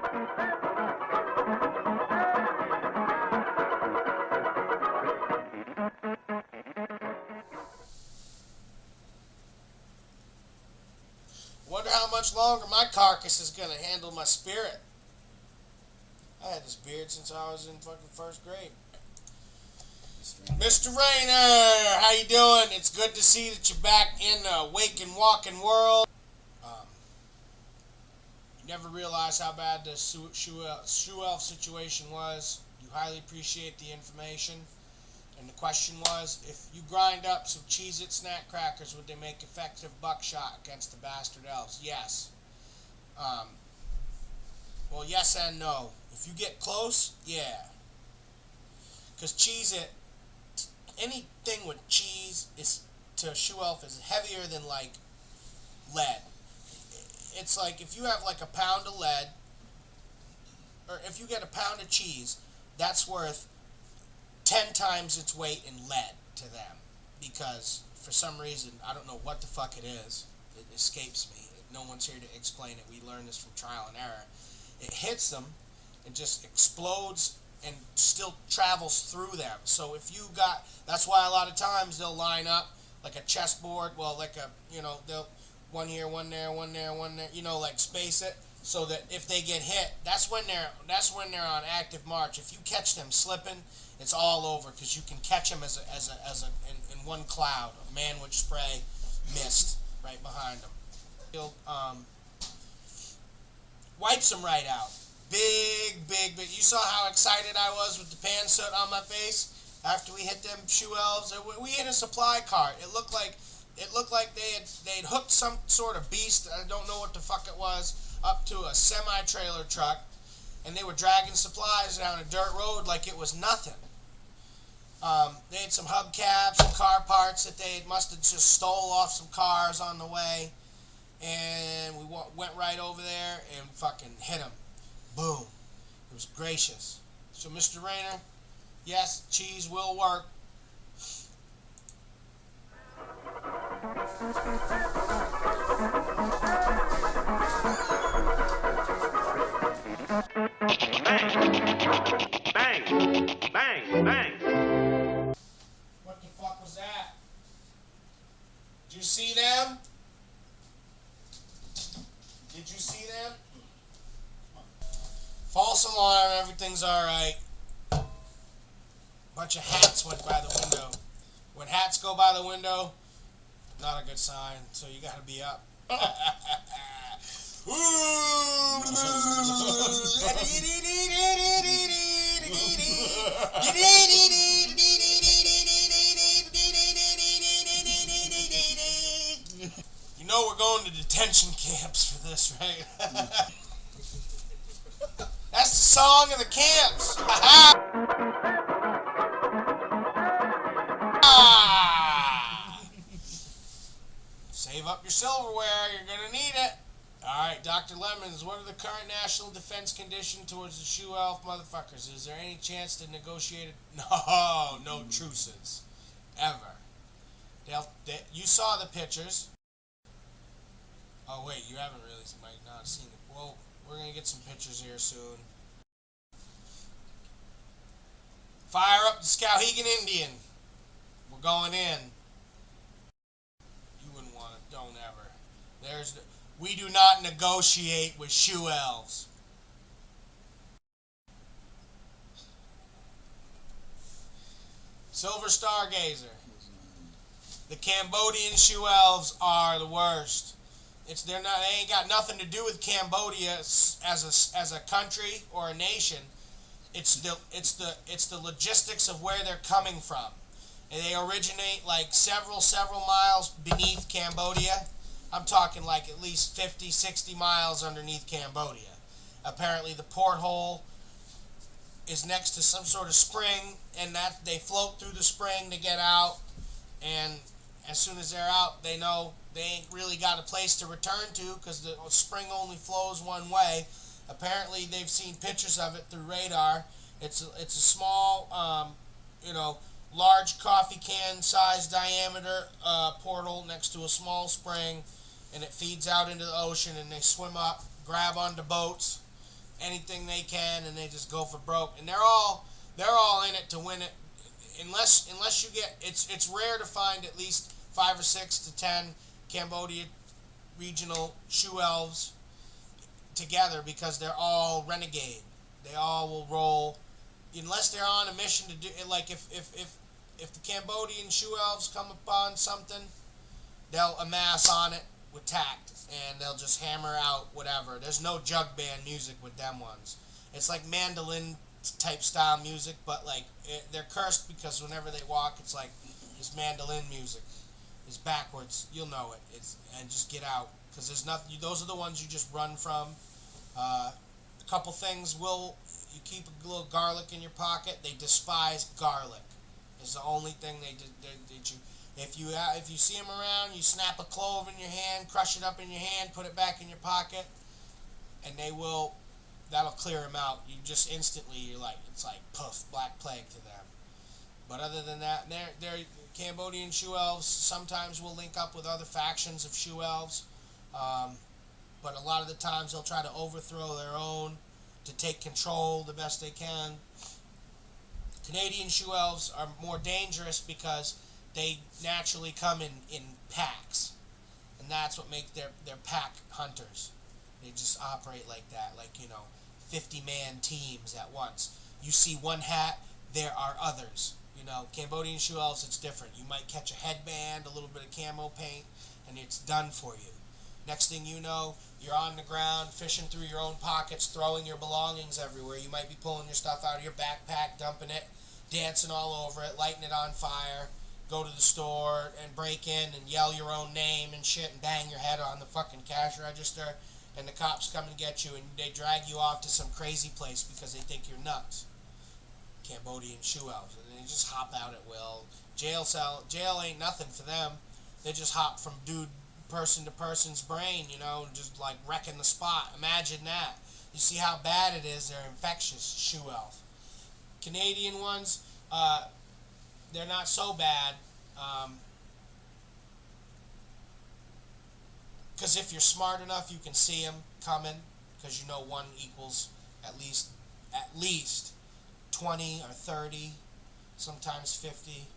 Wonder how much longer my carcass is gonna handle my spirit. I had this beard since I was in fucking first grade. Mr. Rayner, how you doing? It's good to see that you're back in the waking, walking world. You never realized how bad the shoe elf situation was. You highly appreciate the information. And the question was, if you grind up some Cheez-It snack crackers, would they make effective buckshot against the bastard elves? Yes. Well, yes and no. If you get close, yeah. Because Cheez-It, anything with cheese is to a shoe elf is heavier than like lead. It's like if you have like a pound of lead, or if you get a pound of cheese, that's worth 10 times its weight in lead to them. Because for some reason, I don't know what the fuck it is. It escapes me. No one's here to explain it. We learned this from trial and error. It hits them and just explodes and still travels through them. So if you got, that's why a lot of times they'll line up like a chessboard, well, like a, you know, they'll one here, one there, one there, one there, you know, like space it, so that if they get hit, that's when they're on active march. If you catch them slipping, it's all over, because you can catch them in one cloud of manwich spray mist right behind them. He'll wipes them right out. Big. You saw how excited I was with the pan soot on my face after we hit them shoe elves. We hit a supply cart. It looked like they'd hooked some sort of beast, I don't know what the fuck it was, up to a semi-trailer truck, and they were dragging supplies down a dirt road like it was nothing. They had some hubcaps and car parts that they must have just stole off some cars on the way, and we went right over there and fucking hit them. Boom. It was gracious. So, Mr. Rayner, yes, cheese will work. Bang. What the fuck was that? Did you see them? Did you see them? False alarm, everything's alright. Bunch of hats went by the window. When hats go by the window, not a good sign, so you gotta be up. You know we're going to detention camps for this, right? That's the song of the camps. Save up your silverware, you're gonna need it. Alright, Dr. Lemmins, what are the current national defense conditions towards the shoe elf motherfuckers? Is there any chance to negotiate it? No truces. Ever. You saw the pictures. Oh wait, you haven't really, might not have seen it. Well, we're gonna get some pictures here soon. Fire up the Skowhegan Indian. We're going in. You wouldn't want to, don't ever. We do not negotiate with shoe elves. Silver Stargazer. The Cambodian shoe elves are the worst. They ain't got nothing to do with Cambodia as a country or a nation. It's the logistics of where they're coming from. And they originate like several miles beneath Cambodia. I'm talking like at least 50, 60 miles underneath Cambodia. Apparently the porthole is next to some sort of spring, and that they float through the spring to get out, and as soon as they're out, they know they ain't really got a place to return to, because the spring only flows one way. Apparently they've seen pictures of it through radar. It's a small, large coffee can size diameter portal next to a small spring, and it feeds out into the ocean, and they swim up, grab onto boats, anything they can, and they just go for broke. And they're all in it to win it. Unless you get, it's rare to find at least 5 or 6 to 10 Cambodia regional shoe elves together, because they're all renegade. They all will roll unless they're on a mission to do. Like if the Cambodian shoe elves come upon something, they'll amass on it with tact, and they'll just hammer out whatever. There's no jug band music with them ones. It's like mandolin type style music, but like they're cursed because whenever they walk, it's like this mandolin music. It's backwards. You'll know it. And just get out, because there's nothing. Those are the ones you just run from. A couple things you keep a little garlic in your pocket. They despise garlic. It's the only thing they did you. If you see them around, you snap a clove in your hand, crush it up in your hand, put it back in your pocket, and that'll clear them out. You just instantly, it's like poof, black plague to them. But other than that, they're Cambodian shoe elves sometimes will link up with other factions of shoe elves, but a lot of the times they'll try to overthrow their own to take control the best they can. Canadian shoe elves are more dangerous because they naturally come in packs, and that's what makes their pack hunters. They just operate like that, 50-man teams at once. You see one hat, there are others. Cambodian shoe elves, it's different. You might catch a headband, a little bit of camo paint, and it's done for you. Next thing you know, you're on the ground, fishing through your own pockets, throwing your belongings everywhere. You might be pulling your stuff out of your backpack, dumping it, dancing all over it, lighting it on fire, go to the store and break in and yell your own name and shit and bang your head on the fucking cash register, and the cops come and get you and they drag you off to some crazy place because they think you're nuts. Cambodian shoe elves, and they just hop out at will. Jail ain't nothing for them. They just hop from person to person's brain, just like wrecking the spot. Imagine that. You see how bad it is. They're infectious shoe elf. Canadian ones, they're not so bad, because if you're smart enough, you can see them coming, because one equals at least 20 or 30, sometimes 50.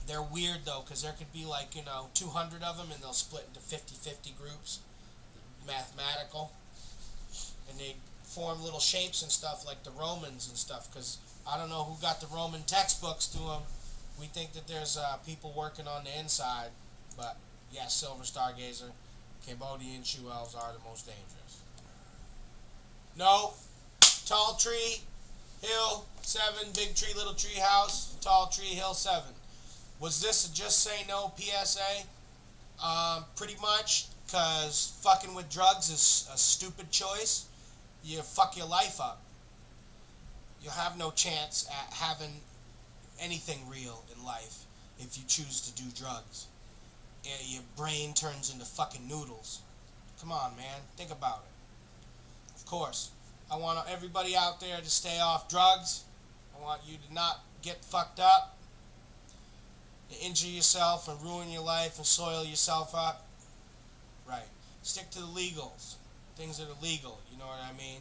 They're weird though, because there could be 200 of them, and they'll split into 50-50 groups, mathematical, and they form little shapes and stuff like the Romans and stuff, because I don't know who got the Roman textbooks to them. We think that there's people working on the inside, but yeah, Silver Stargazer, Cambodian shoe elves are the most dangerous. No, Tall Tree, Hill 7, Big Tree, Little Tree House, Tall Tree, Hill 7. Was this a just say no PSA? Pretty much, because fucking with drugs is a stupid choice. You fuck your life up. You'll have no chance at having anything real in life if you choose to do drugs. Your brain turns into fucking noodles. Come on, man. Think about it. Of course, I want everybody out there to stay off drugs. I want you to not get fucked up, injure yourself and ruin your life and soil yourself up. Right. Stick to the legals. Things that are legal, you know what I mean?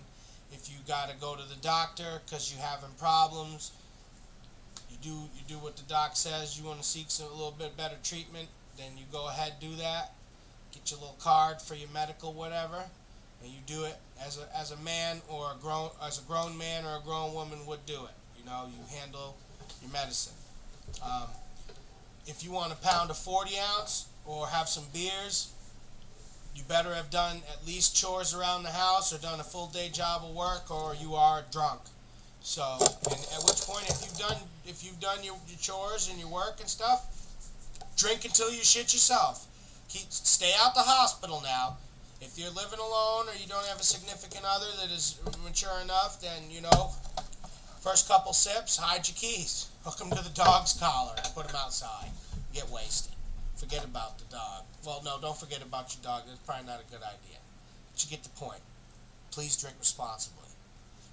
If you gotta go to the doctor because you're having problems, you do what the doc says. You want to seek a little bit better treatment, then you go ahead, do that. Get your little card for your medical whatever, and you do it as a man or a grown man or a grown woman would do it. You handle your medicine. If you want to pound a 40 ounce or have some beers, you better have done at least chores around the house or done a full day job of work, or you are drunk. So, and at which point, if you've done your chores and your work and stuff, drink until you shit yourself. Stay out the hospital now. If you're living alone or you don't have a significant other that is mature enough, then first couple sips, hide your keys, hook them to the dog's collar, and put them outside. Get wasted. Forget about the dog. Well, no, don't forget about your dog. That's probably not a good idea. But you get the point. Please drink responsibly.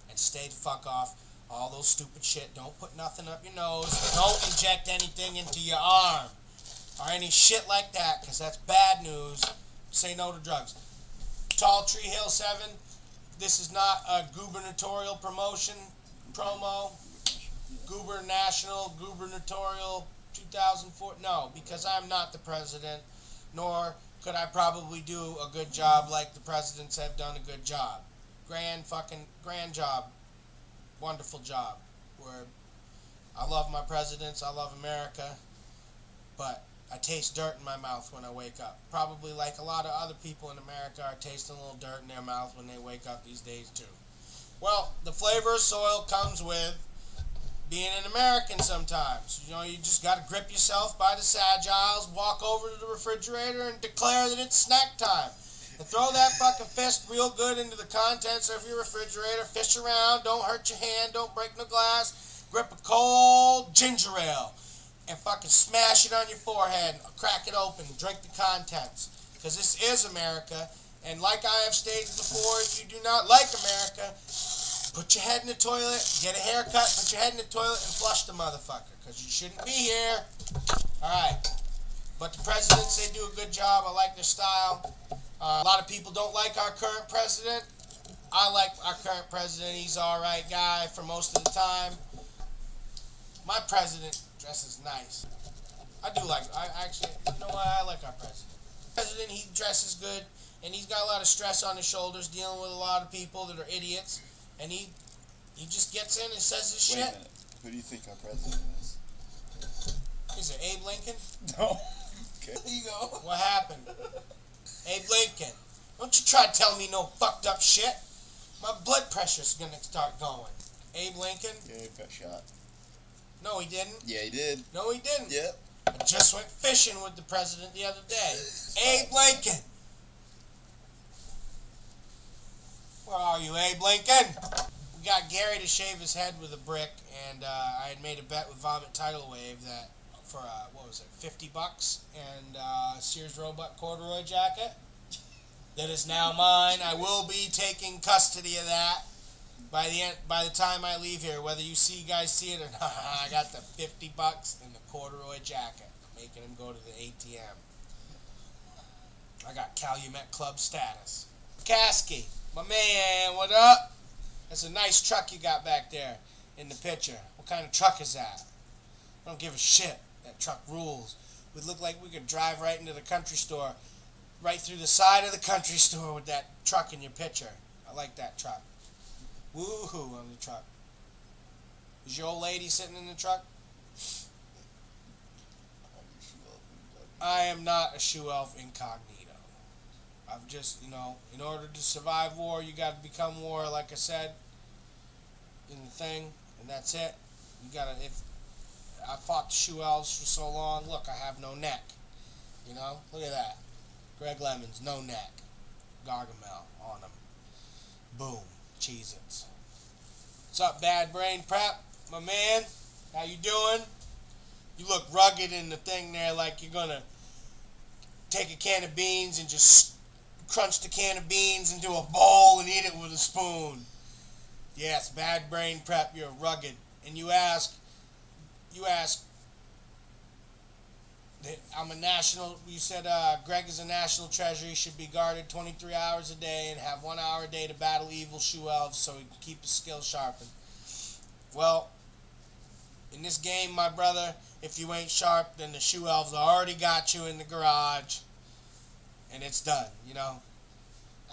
And stay the fuck off all those stupid shit. Don't put nothing up your nose. Don't inject anything into your arm. Or any shit like that, because that's bad news. Say no to drugs. Tall Tree Hill 7. This is not a gubernatorial promo. Gubernatorial 2004. No, because I'm not the president, nor could I probably do a good job like the presidents have done a good job. Grand job. Wonderful job. Where I love my presidents, I love America, but I taste dirt in my mouth when I wake up. Probably like a lot of other people in America are tasting a little dirt in their mouth when they wake up these days too. Well, the flavor of soil comes with being an American sometimes. You know, you just got to grip yourself by the sagiles, walk over to the refrigerator and declare that it's snack time. And throw that fucking fist real good into the contents of your refrigerator. Fish around, don't hurt your hand, don't break no glass. Grip a cold ginger ale and fucking smash it on your forehead. Crack it open, drink the contents. Because this is America. And like I have stated before, if you do not like America, put your head in the toilet, get a haircut, put your head in the toilet, and flush the motherfucker. Because you shouldn't be here. Alright. But the presidents, they do a good job. I like their style. A lot of people don't like our current president. I like our current president. He's an alright guy for most of the time. My president dresses nice. I actually, you know what? I like our president. President, he dresses good, and he's got a lot of stress on his shoulders dealing with a lot of people that are idiots. And he just gets in and says his shit. Wait a minute. Who do you think our president is? Is it Abe Lincoln? No. Okay. There you go. What happened? Abe Lincoln. Don't you try to tell me no fucked up shit. My blood pressure's gonna start going. Abe Lincoln? Yeah, he got shot. No, he didn't. Yeah, he did. No, he didn't. Yep. I just went fishing with the president the other day. Abe Lincoln. Where are you, Abe Lincoln? We got Gary to shave his head with a brick, and I had made a bet with Vomit Tidal Wave that for, what was it, $50, and Sears Roebuck corduroy jacket. That is now mine. I will be taking custody of that by the time I leave here. Whether you guys see it or not, I got the $50 and the corduroy jacket, making him go to the ATM. I got Calumet Club status. Kasky, my man, what up? That's a nice truck you got back there in the picture. What kind of truck is that? I don't give a shit. That truck rules. Would look like we could drive right into the country store, right through the side of the country store with that truck in your picture. I like that truck. Woohoo on the truck. Is your old lady sitting in the truck? I am not a shoe elf incognito. I've just, in order to survive war, you got to become war, like I said in the thing, and that's it. You gotta, if I fought the shoe elves for so long, look, I have no neck. Look at that. Greg Lemmins, no neck. Gargamel on him. Boom. Cheez-Its. What's up, Bad Brain Prep? My man, how you doing? You look rugged in the thing there, like you're gonna take a can of beans and just crunch the can of beans into a bowl and eat it with a spoon. Yes, Bad Brain Prep, you're rugged. And you ask, I'm a national, you said Greg is a national treasure. He should be guarded 23 hours a day and have 1 hour a day to battle evil shoe elves so he can keep his skills sharpened. Well, in this game, my brother, if you ain't sharp, then the shoe elves already got you in the garage. And it's done,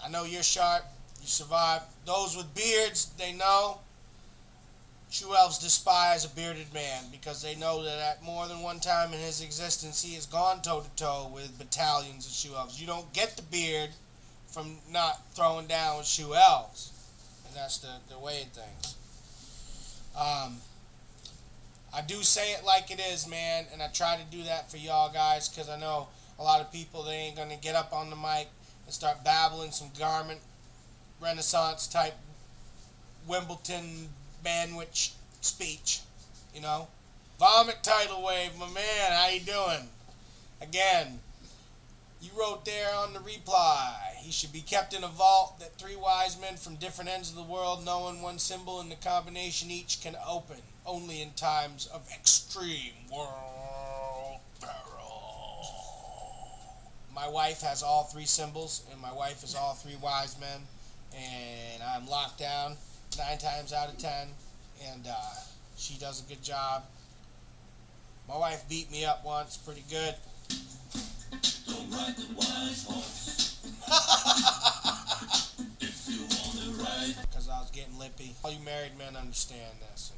I know you're sharp. You survived. Those with beards, they know. Shoe elves despise a bearded man because they know that at more than one time in his existence he has gone toe-to-toe with battalions of shoe elves. You don't get the beard from not throwing down with shoe elves. And that's the way of things. I do say it like it is, man, and I try to do that for y'all guys because I know a lot of people, they ain't going to get up on the mic and start babbling some garment Renaissance type Wimbledon Banwich speech, Vomit Tidal Wave, my man, how you doing? Again, you wrote there on the reply, he should be kept in a vault that 3 wise men from different ends of the world, knowing one symbol and the combination each can open, only in times of extreme world peril. My wife has all 3 symbols, and my wife is all 3 wise men. and I'm locked down 9 times out of 10, and she does a good job. My wife beat me up once pretty good. Don't ride the wise horse. If you want to ride. Because I was getting lippy. All you married men understand this.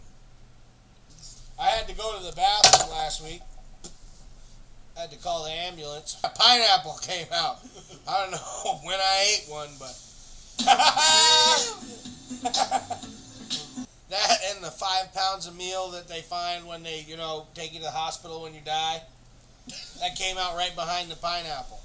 I had to go to the bathroom last week. I had to call the ambulance. A pineapple came out. I don't know when I ate one, but that and the 5 pounds of meal that they find when they, take you to the hospital when you die. That came out right behind the pineapple.